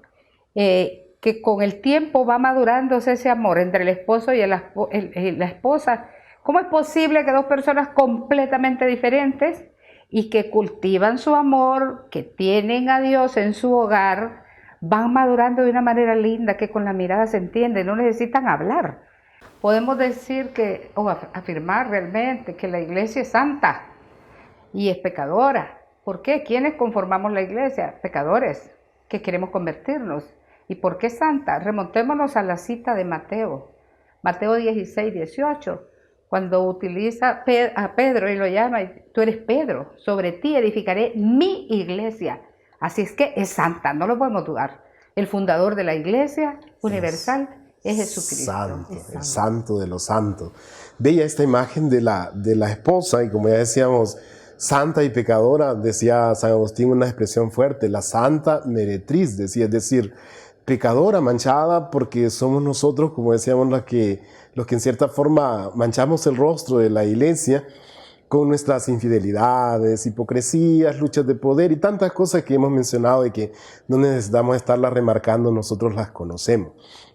que con el tiempo va madurándose ese amor entre el esposo y la esposa. ¿Cómo es posible que dos personas completamente diferentes y que cultivan su amor, que tienen a Dios en su hogar, van madurando de una manera linda que con la mirada se entiende, no necesitan hablar. Podemos decir que, o afirmar realmente que la iglesia es santa y es pecadora. ¿Por qué? ¿Quiénes conformamos la iglesia? Pecadores que queremos convertirnos. ¿Y por qué santa? Remontémonos a la cita de Mateo 16, 18, cuando utiliza a Pedro y lo llama, tú eres Pedro, sobre ti edificaré mi iglesia. Así es que es santa, no lo podemos dudar. El fundador de la iglesia universal es Jesucristo. Santo, el santo de los santos. Veía esta imagen de la esposa, y como ya decíamos, santa y pecadora, decía San Agustín una expresión fuerte, la santa meretriz, decía, es decir, pecadora, manchada, porque somos nosotros, como decíamos, los que en cierta forma manchamos el rostro de la iglesia con nuestras infidelidades, hipocresías, luchas de poder y tantas cosas que hemos mencionado y que no necesitamos estarlas remarcando, nosotros las conocemos.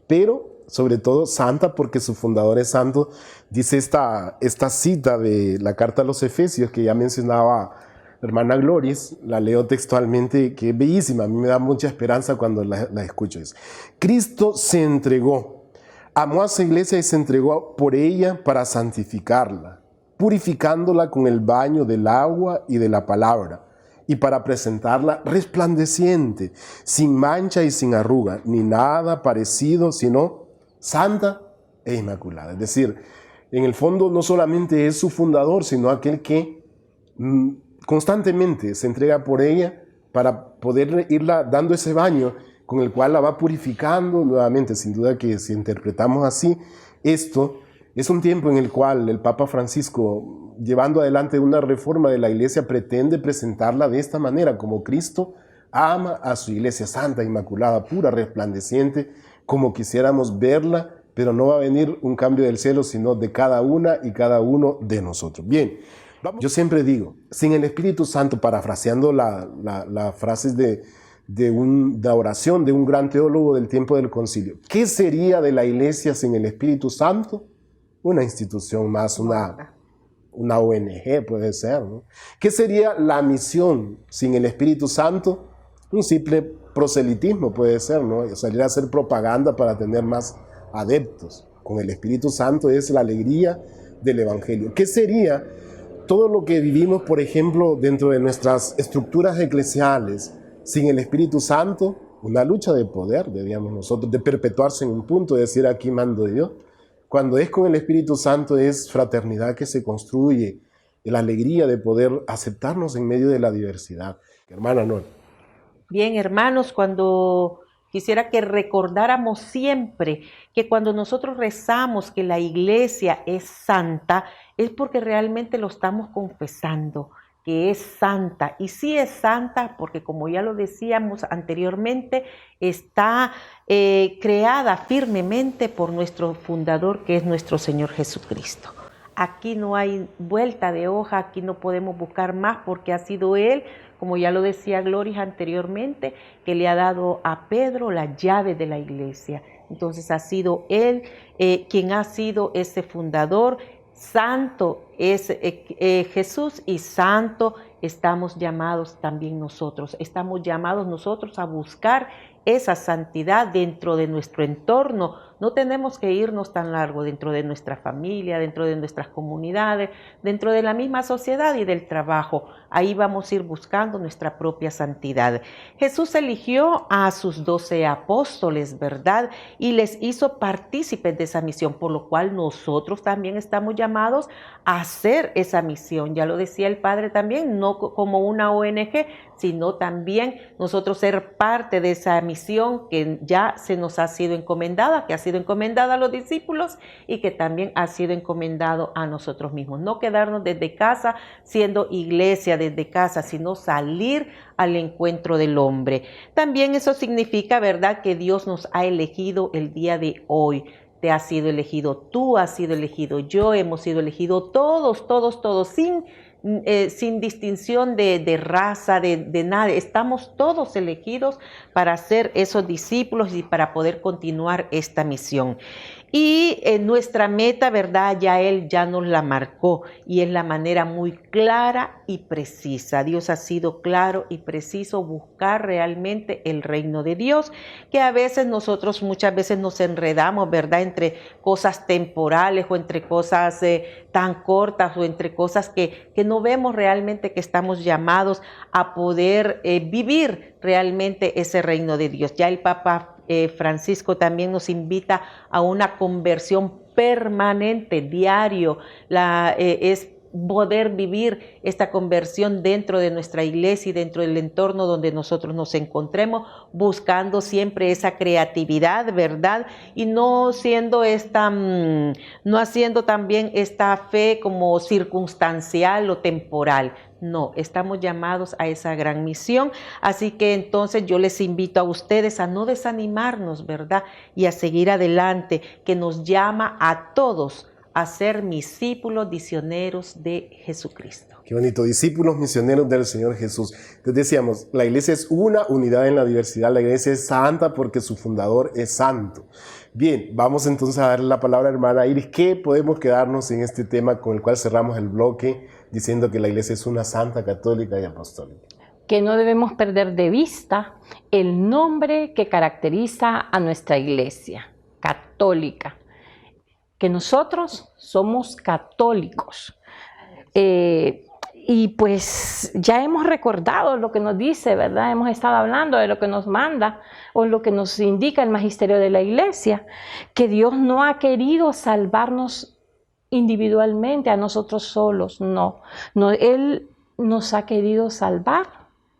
Pero sobre todo santa porque su fundador es santo. Dice esta cita de la carta a los Efesios que ya mencionaba la hermana Gloris, la leo textualmente, que es bellísima, a mí me da mucha esperanza cuando la escucho. Dice, Cristo se entregó, amó a su iglesia y se entregó por ella para santificarla, purificándola con el baño del agua y de la palabra, y para presentarla resplandeciente, sin mancha y sin arruga, ni nada parecido, sino santa e inmaculada. Es decir, en el fondo no solamente es su fundador, sino aquel que constantemente se entrega por ella para poder irla dando ese baño con el cual la va purificando nuevamente. Sin duda que si interpretamos así, esto es un tiempo en el cual el Papa Francisco, llevando adelante una reforma de la iglesia, pretende presentarla de esta manera, como Cristo ama a su iglesia santa, inmaculada, pura, resplandeciente, como quisiéramos verla, pero no va a venir un cambio del cielo, sino de cada una y cada uno de nosotros. Bien, yo siempre digo, sin el Espíritu Santo, parafraseando las frases de oración de un gran teólogo del tiempo del concilio, ¿qué sería de la iglesia sin el Espíritu Santo? Una institución más, una ONG puede ser, ¿no? ¿Qué sería la misión sin el Espíritu Santo? Un simple proselitismo puede ser, ¿no? Salir a hacer propaganda para tener más adeptos. Con el Espíritu Santo es la alegría del Evangelio. ¿Qué sería todo lo que vivimos, por ejemplo, dentro de nuestras estructuras eclesiales sin el Espíritu Santo? Una lucha de poder, diríamos nosotros, de perpetuarse en un punto, de decir aquí mando yo. Cuando es con el Espíritu Santo es fraternidad que se construye, la alegría de poder aceptarnos en medio de la diversidad. Hermana Nor. Bien, hermanos, cuando quisiera que recordáramos siempre que cuando nosotros rezamos que la iglesia es santa, es porque realmente lo estamos confesando, que es santa. Y sí es santa porque, como ya lo decíamos anteriormente, está creada firmemente por nuestro fundador, que es nuestro Señor Jesucristo. Aquí no hay vuelta de hoja, aquí no podemos buscar más, porque ha sido Él, como ya lo decía Gloria anteriormente, que le ha dado a Pedro la llave de la iglesia. Entonces ha sido Él quien ha sido ese fundador. Santo es Jesús y santo estamos llamados también nosotros. Estamos llamados nosotros a buscar esa santidad dentro de nuestro entorno. No tenemos que irnos tan largo, dentro de nuestra familia, dentro de nuestras comunidades, dentro de la misma sociedad y del trabajo. Ahí vamos a ir buscando nuestra propia santidad. Jesús eligió a sus 12 apóstoles, ¿verdad? Y les hizo partícipes de esa misión, por lo cual nosotros también estamos llamados a hacer esa misión. Ya lo decía el Padre también, no como una ONG, sino también nosotros ser parte de esa misión que ya se nos ha sido encomendada, que ha sido encomendada a los discípulos y que también ha sido encomendado a nosotros mismos. No quedarnos desde casa siendo iglesia desde casa, sino salir al encuentro del hombre. También eso significa, ¿verdad?, que Dios nos ha elegido el día de hoy. Te has sido elegido, tú has sido elegido, yo hemos sido elegidos, todos, sin sin distinción de raza, de nada. Estamos todos elegidos para ser esos discípulos y para poder continuar esta misión. Y nuestra meta, ¿verdad? Ya Él ya nos la marcó y es la manera muy clara y precisa. Dios ha sido claro y preciso, buscar realmente el reino de Dios, que a veces nosotros muchas veces nos enredamos, ¿verdad? Entre cosas temporales o entre cosas tan cortas o entre cosas que no vemos realmente que estamos llamados a poder vivir realmente ese reino de Dios. Ya el Papa Francisco también nos invita a una conversión permanente, diario, es poder vivir esta conversión dentro de nuestra iglesia y dentro del entorno donde nosotros nos encontremos, buscando siempre esa creatividad, ¿verdad? Y no haciendo también esta fe como circunstancial o temporal. No, estamos llamados a esa gran misión, así que entonces yo les invito a ustedes a no desanimarnos, ¿verdad? Y a seguir adelante, que nos llama a todos a ser discípulos misioneros de Jesucristo. Qué bonito, discípulos misioneros del Señor Jesús. Entonces decíamos, la iglesia es una unidad en la diversidad, la iglesia es santa porque su fundador es santo. Bien, vamos entonces a darle la palabra a la hermana Iris. ¿Qué podemos quedarnos en este tema con el cual cerramos el bloque, diciendo que la iglesia es una santa, católica y apostólica? Que no debemos perder de vista el nombre que caracteriza a nuestra iglesia, católica. Que nosotros somos católicos. Y pues ya hemos recordado lo que nos dice, ¿verdad? Hemos estado hablando de lo que nos manda o lo que nos indica el magisterio de la iglesia, que Dios no ha querido salvarnos individualmente a nosotros solos, no, Él nos ha querido salvar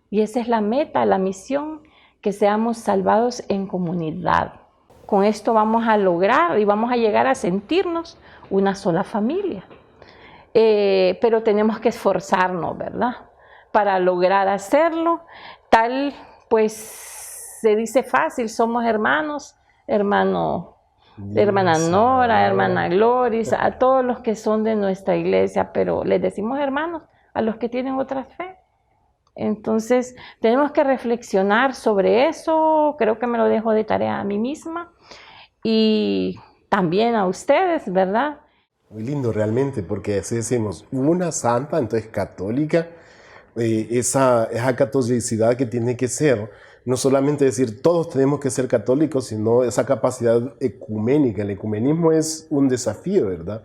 y esa es la meta, la misión, que seamos salvados en comunidad. Con esto vamos a lograr y vamos a llegar a sentirnos una sola familia. Pero tenemos que esforzarnos, ¿verdad? Para lograr hacerlo. Pues se dice fácil, somos hermanos, hermana Nora, hermana Gloris, a todos los que son de nuestra iglesia, pero les decimos hermanos a los que tienen otra fe. Entonces, tenemos que reflexionar sobre eso, creo que me lo dejo de tarea a mí misma y también a ustedes, ¿verdad? Muy lindo realmente, porque así decimos, una santa, entonces católica, esa catolicidad que tiene que ser, no solamente decir todos tenemos que ser católicos, sino esa capacidad ecuménica. El ecumenismo es un desafío, ¿verdad?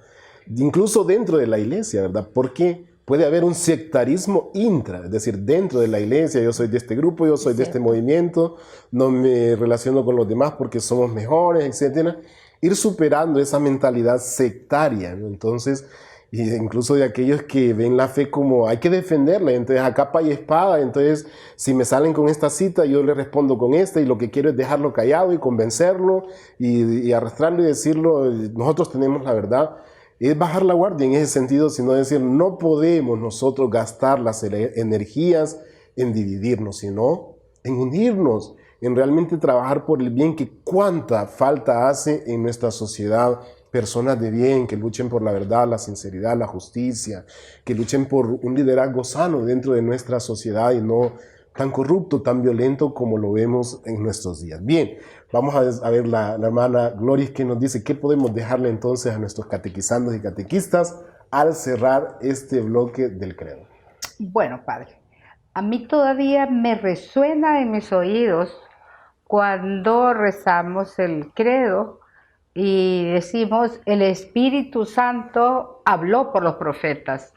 Incluso dentro de la iglesia, ¿verdad? Porque puede haber un sectarismo intra, es decir, dentro de la iglesia, yo soy de este grupo, yo soy de este movimiento, no me relaciono con los demás porque somos mejores, etc. Ir superando esa mentalidad sectaria, ¿no? Entonces, incluso de aquellos que ven la fe como hay que defenderla, entonces a capa y espada, entonces si me salen con esta cita yo le respondo con esta y lo que quiero es dejarlo callado y convencerlo y arrastrarlo y decirlo, nosotros tenemos la verdad. Es bajar la guardia en ese sentido, sino decir, no podemos nosotros gastar las energías en dividirnos, sino en unirnos, en realmente trabajar por el bien, que cuánta falta hace en nuestra sociedad. Personas de bien que luchen por la verdad, la sinceridad, la justicia, que luchen por un liderazgo sano dentro de nuestra sociedad y no tan corrupto, tan violento como lo vemos en nuestros días. Bien, vamos a ver la hermana Gloris que nos dice qué podemos dejarle entonces a nuestros catequizandos y catequistas al cerrar este bloque del credo. Bueno, padre, a mí todavía me resuena en mis oídos cuando rezamos el credo y decimos el Espíritu Santo habló por los profetas.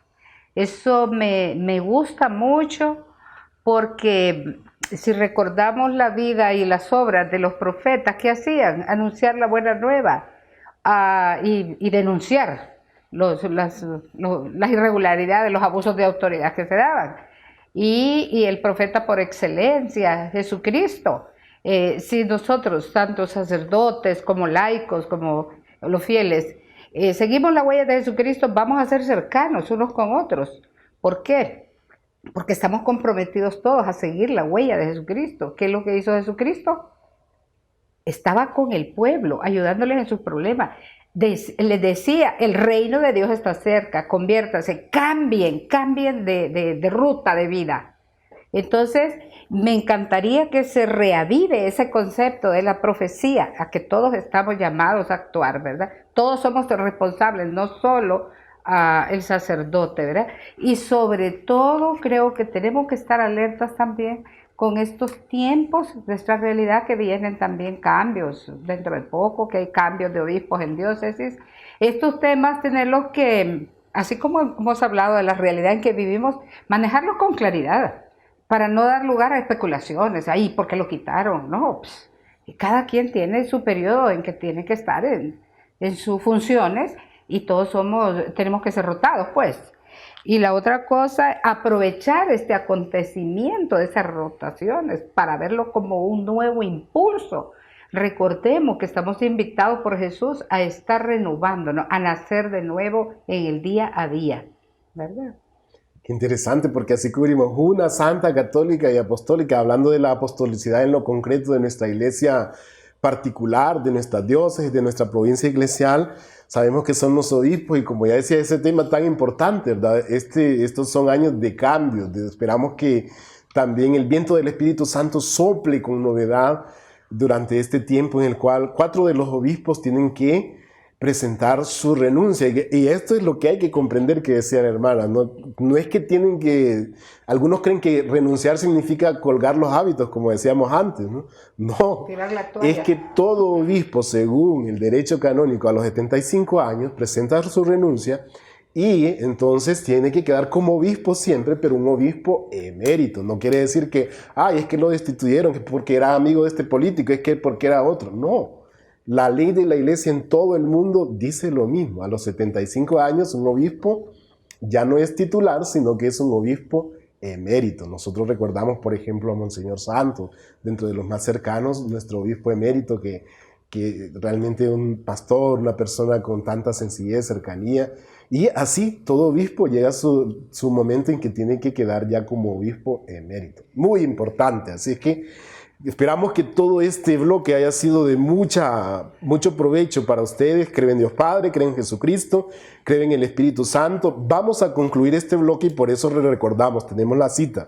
Eso me gusta mucho, porque si recordamos la vida y las obras de los profetas, ¿qué hacían? Anunciar la buena nueva y denunciar las irregularidades, los abusos de autoridad que se daban. Y el profeta por excelencia, Jesucristo. Si nosotros, tanto sacerdotes como laicos, como los fieles, seguimos la huella de Jesucristo, vamos a ser cercanos unos con otros. ¿Por qué? Porque estamos comprometidos todos a seguir la huella de Jesucristo. ¿Qué es lo que hizo Jesucristo? Estaba con el pueblo, ayudándoles en sus problemas. les decía, el reino de Dios está cerca, conviértase, cambien de ruta de vida. Entonces, me encantaría que se reavive ese concepto de la profecía, a que todos estamos llamados a actuar, ¿verdad? Todos somos responsables, no solo el sacerdote, ¿verdad? Y sobre todo creo que tenemos que estar alertas también con estos tiempos, nuestra realidad, que vienen también cambios dentro de poco, que hay cambios de obispos en diócesis. Estos temas tenerlos que, así como hemos hablado de la realidad en que vivimos, manejarlos con claridad, para no dar lugar a especulaciones. Ahí, ¿por qué lo quitaron? No, pues, cada quien tiene su periodo en que tiene que estar en sus funciones, y todos tenemos que ser rotados, pues. Y la otra cosa, aprovechar este acontecimiento de esas rotaciones para verlo como un nuevo impulso. Recordemos que estamos invitados por Jesús a estar renovándonos, a nacer de nuevo en el día a día, ¿verdad? Qué interesante, porque así cubrimos una santa, católica y apostólica, hablando de la apostolicidad en lo concreto de nuestra iglesia particular, de nuestra diócesis, de nuestra provincia eclesial. Sabemos que son los obispos, y como ya decía, ese tema tan importante, ¿verdad? Estos son años de cambio. Esperamos que también el viento del Espíritu Santo sople con novedad durante este tiempo en el cual 4 de los obispos tienen que presentar su renuncia. Y esto es lo que hay que comprender, que decía la hermana. No es que tienen que... Algunos creen que renunciar significa colgar los hábitos, como decíamos antes, ¿no? No, es que todo obispo, según el derecho canónico, a los 75 años presenta su renuncia, y entonces tiene que quedar como obispo siempre, pero un obispo emérito. No quiere decir que, es que lo destituyeron, que porque era amigo de este político, es que porque era otro. No. La ley de la iglesia en todo el mundo dice lo mismo. A los 75 años un obispo ya no es titular, sino que es un obispo emérito. Nosotros recordamos, por ejemplo, a Monseñor Santos, dentro de los más cercanos, nuestro obispo emérito, que realmente es un pastor, una persona con tanta sencillez, cercanía. Y así todo obispo llega a su momento en que tiene que quedar ya como obispo emérito. Muy importante, así es que esperamos que todo este bloque haya sido de mucho provecho para ustedes. Creen en Dios Padre, creen en Jesucristo, creen en el Espíritu Santo. Vamos a concluir este bloque, y por eso les recordamos, tenemos la cita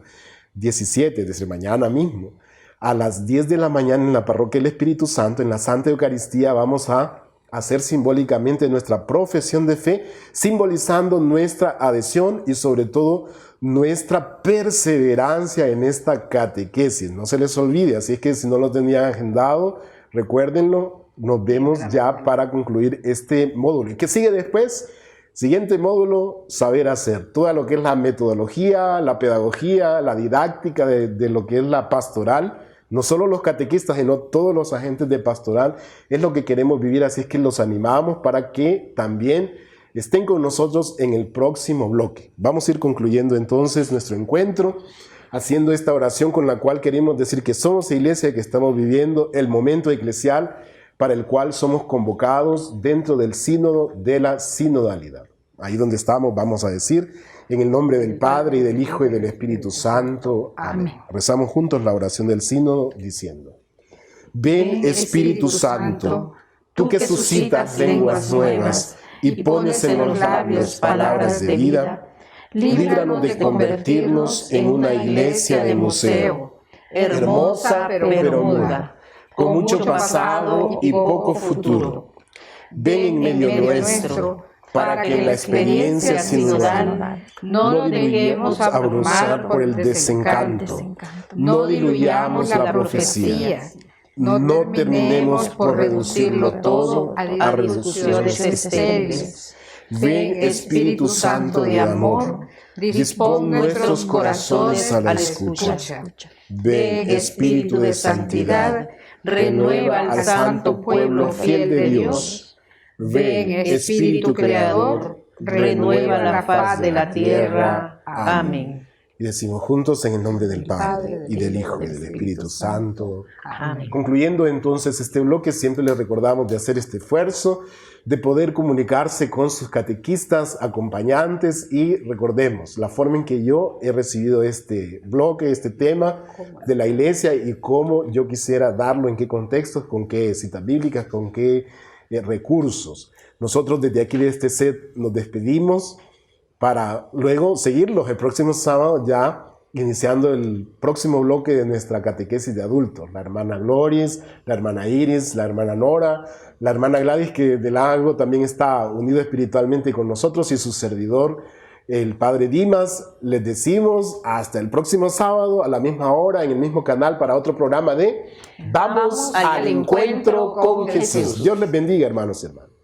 17, desde mañana mismo, a las 10 de la mañana en la Parroquia del Espíritu Santo, en la Santa Eucaristía. Vamos a hacer simbólicamente nuestra profesión de fe, simbolizando nuestra adhesión y sobre todo nuestra perseverancia en esta catequesis. No se les olvide, así es que si no lo tenían agendado, recuérdenlo. Nos vemos ya para concluir este módulo. ¿Y qué sigue después? Siguiente módulo, saber hacer. Todo lo que es la metodología, la pedagogía, la didáctica de lo que es la pastoral. No solo los catequistas, sino todos los agentes de pastoral. Es lo que queremos vivir, así es que los animamos para que también estén con nosotros en el próximo bloque. Vamos a ir concluyendo entonces nuestro encuentro, haciendo esta oración con la cual queremos decir que somos iglesia, que estamos viviendo el momento eclesial para el cual somos convocados dentro del sínodo de la sinodalidad. Ahí donde estamos vamos a decir: en el nombre del Padre, y del Hijo, y del Espíritu Santo. Amén. Rezamos juntos la oración del sínodo diciendo: Ven, Espíritu Santo, tú que suscitas lenguas nuevas y pones en los labios palabras de vida, líbranos de convertirnos en una iglesia de museo, hermosa pero muda, con mucho pasado y poco futuro. Ven en medio nuestro, para que en la experiencia sinodal no nos dejemos abrumar por el desencanto, no diluyamos la profecía, no terminemos por reducirlo todo a discusiones estériles. Ven, Espíritu Santo de amor, dispón nuestros corazones a la escucha. Ven, Espíritu de santidad, renueva al santo pueblo fiel de Dios. Ven, Espíritu Creador, renueva la faz de la tierra. Amén. Y decimos juntos en el nombre del Padre, y del Hijo, y del Espíritu Santo. Amén. Concluyendo entonces este bloque, siempre les recordamos de hacer este esfuerzo, de poder comunicarse con sus catequistas, acompañantes, y recordemos la forma en que yo he recibido este bloque, este tema de la iglesia, y cómo yo quisiera darlo, en qué contextos, con qué citas bíblicas, con qué recursos. Nosotros desde aquí de este set nos despedimos para luego seguirlos el próximo sábado, ya iniciando el próximo bloque de nuestra catequesis de adultos. La hermana Gloris, la hermana Iris, la hermana Nora, la hermana Gladys, que de Lago también está unido espiritualmente con nosotros, y su servidor, el padre Dimas. Les decimos hasta el próximo sábado a la misma hora en el mismo canal para otro programa de Vamos al Encuentro con Jesús. Dios les bendiga, hermanos y hermanas.